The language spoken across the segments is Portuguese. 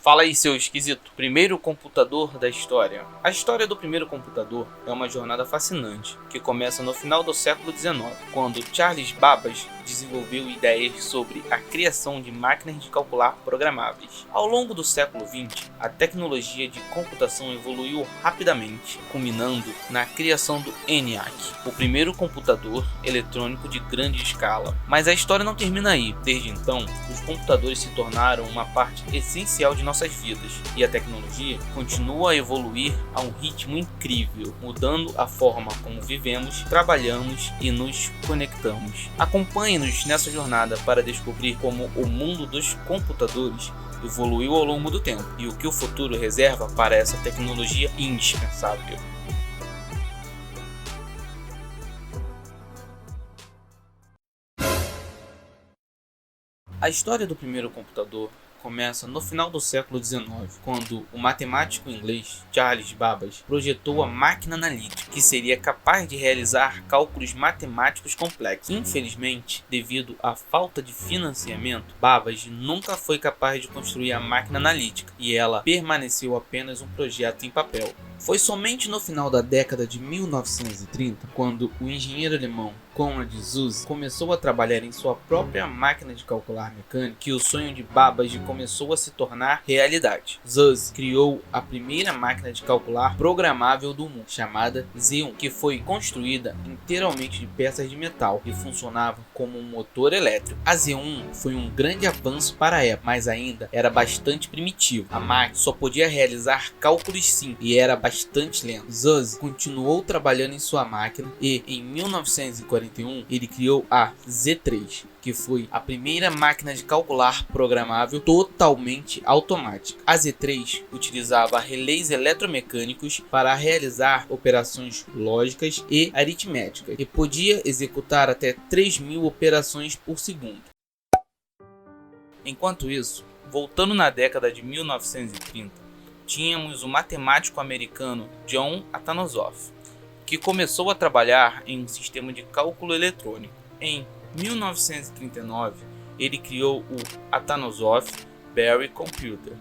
Fala aí, seu esquisito. Primeiro computador da história. A história do primeiro computador é uma jornada fascinante, que começa no final do século XIX, quando Charles Babbage desenvolveu ideias sobre a criação de máquinas de calcular programáveis. Ao longo do século XX, a tecnologia de computação evoluiu rapidamente, culminando na criação do ENIAC, o primeiro computador eletrônico de grande escala. Mas a história não termina aí. Desde então, os computadores se tornaram uma parte essencial de nossas vidas, e a tecnologia continua a evoluir a um ritmo incrível, mudando a forma como vivemos, trabalhamos e nos conectamos. Acompanhe-nos nessa jornada para descobrir como o mundo dos computadores evoluiu ao longo do tempo e o que o futuro reserva para essa tecnologia indispensável. A história do primeiro computador começa no final do século XIX, quando o matemático inglês Charles Babbage projetou a máquina analítica, que seria capaz de realizar cálculos matemáticos complexos. Infelizmente, devido à falta de financiamento, Babbage nunca foi capaz de construir a máquina analítica e ela permaneceu apenas um projeto em papel. Foi somente no final da década de 1930, quando o engenheiro alemão Konrad Zuse começou a trabalhar em sua própria máquina de calcular mecânica, que o sonho de Babbage começou a se tornar realidade. Zuse criou a primeira máquina de calcular programável do mundo, chamada Z1, que foi construída inteiramente de peças de metal e funcionava como um motor elétrico. A Z1 foi um grande avanço para a época, mas ainda era bastante primitivo. A máquina só podia realizar cálculos simples e era bastante lento. Zuse continuou trabalhando em sua máquina e, em 1941, ele criou a Z3, que foi a primeira máquina de calcular programável totalmente automática. A Z3 utilizava relés eletromecânicos para realizar operações lógicas e aritméticas e podia executar até 3.000 operações por segundo. Enquanto isso, voltando na década de 1930, tínhamos o matemático americano John Atanasoff, que começou a trabalhar em um sistema de cálculo eletrônico. Em 1939, ele criou o Atanasoff-Berry Computer,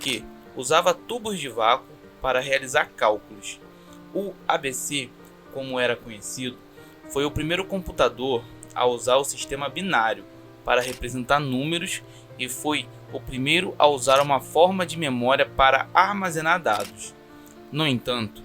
que usava tubos de vácuo para realizar cálculos. O ABC, como era conhecido, foi o primeiro computador a usar o sistema binário para representar números e foi o primeiro a usar uma forma de memória para armazenar dados. No entanto,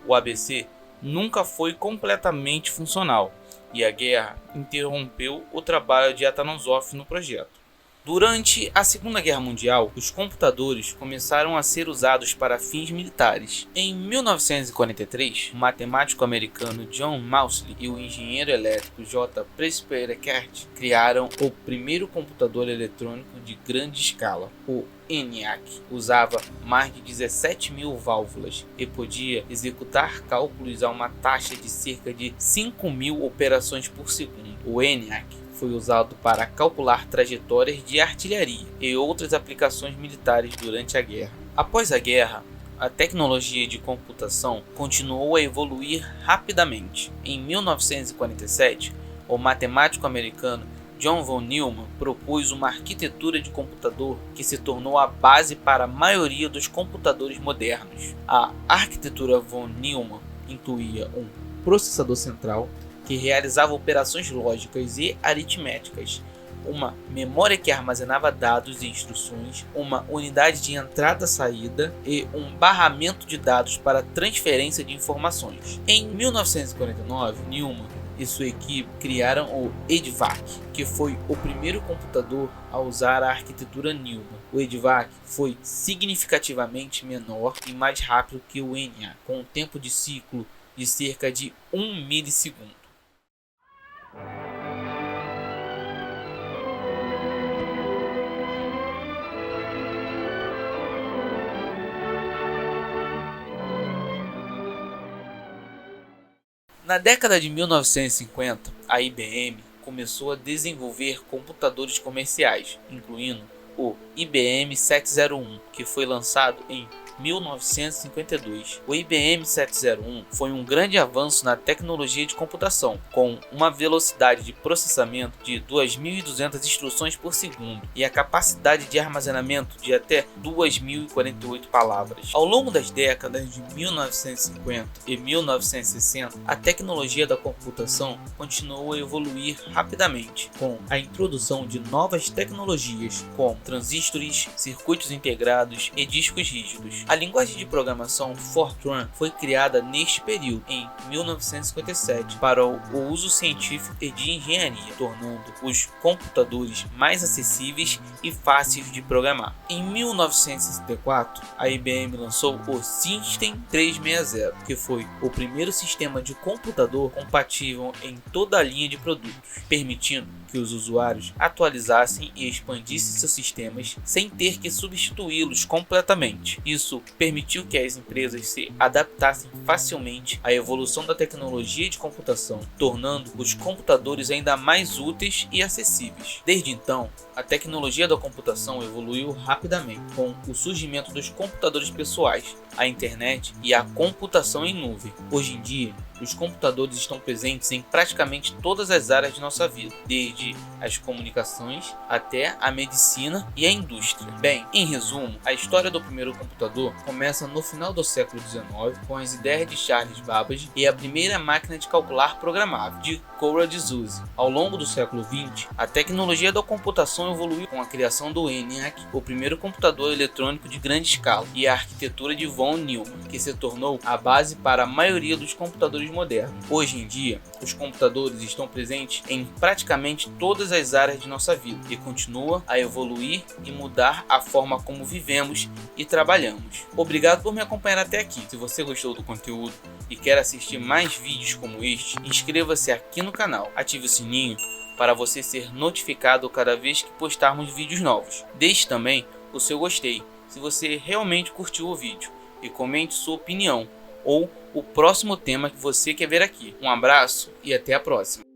o ABC nunca foi completamente funcional e a guerra interrompeu o trabalho de Atanasoff no projeto. Durante a Segunda Guerra Mundial, os computadores começaram a ser usados para fins militares. Em 1943, o matemático americano John Mauchly e o engenheiro elétrico J. Presper Eckert criaram o primeiro computador eletrônico de grande escala, o ENIAC. Usava mais de 17.000 válvulas e podia executar cálculos a uma taxa de cerca de 5.000 operações por segundo. O ENIAC foi usado para calcular trajetórias de artilharia e outras aplicações militares durante a guerra. Após a guerra, a tecnologia de computação continuou a evoluir rapidamente. Em 1947, o matemático americano John von Neumann propôs uma arquitetura de computador que se tornou a base para a maioria dos computadores modernos. A arquitetura von Neumann incluía um processador central, que realizava operações lógicas e aritméticas, uma memória que armazenava dados e instruções, uma unidade de entrada-saída e um barramento de dados para transferência de informações. Em 1949, Neumann e sua equipe criaram o EDVAC, que foi o primeiro computador a usar a arquitetura Neumann. O EDVAC foi significativamente menor e mais rápido que o ENIAC, com um tempo de ciclo de cerca de 1 milissegundo. Na década de 1950, a IBM começou a desenvolver computadores comerciais, incluindo o IBM 701, que foi lançado em 1952. O IBM 701 foi um grande avanço na tecnologia de computação, com uma velocidade de processamento de 2.200 instruções por segundo e a capacidade de armazenamento de até 2.048 palavras. Ao longo das décadas de 1950 e 1960, a tecnologia da computação continuou a evoluir rapidamente, com a introdução de novas tecnologias como transistores, circuitos integrados e discos rígidos. A linguagem de programação Fortran foi criada neste período, em 1957, para o uso científico e de engenharia, tornando os computadores mais acessíveis e fáceis de programar. Em 1964, a IBM lançou o System 360, que foi o primeiro sistema de computador compatível em toda a linha de produtos, permitindo que os usuários atualizassem e expandissem seus sistemas sem ter que substituí-los completamente. Isso permitiu que as empresas se adaptassem facilmente à evolução da tecnologia de computação, tornando os computadores ainda mais úteis e acessíveis. Desde então, a tecnologia da computação evoluiu rapidamente, com o surgimento dos computadores pessoais, a internet e a computação em nuvem. Hoje em dia, os computadores estão presentes em praticamente todas as áreas de nossa vida, desde as comunicações até a medicina e a indústria. Bem, em resumo, a história do primeiro computador começa no final do século XIX, com as ideias de Charles Babbage e a primeira máquina de calcular programável, de Courage Zuse. Ao longo do século XX, a tecnologia da computação evoluiu com a criação do ENIAC, o primeiro computador eletrônico de grande escala, e a arquitetura de von Neumann, que se tornou a base para a maioria dos computadores modernos. Hoje em dia, os computadores estão presentes em praticamente todas as áreas de nossa vida e continua a evoluir e mudar a forma como vivemos e trabalhamos. Obrigado por me acompanhar até aqui. Se você gostou do conteúdo e quer assistir mais vídeos como este, inscreva-se aqui no canal, ative o sininho para você ser notificado cada vez que postarmos vídeos novos. Deixe também o seu gostei se você realmente curtiu o vídeo e comente sua opinião ou o próximo tema que você quer ver aqui. Um abraço e até a próxima.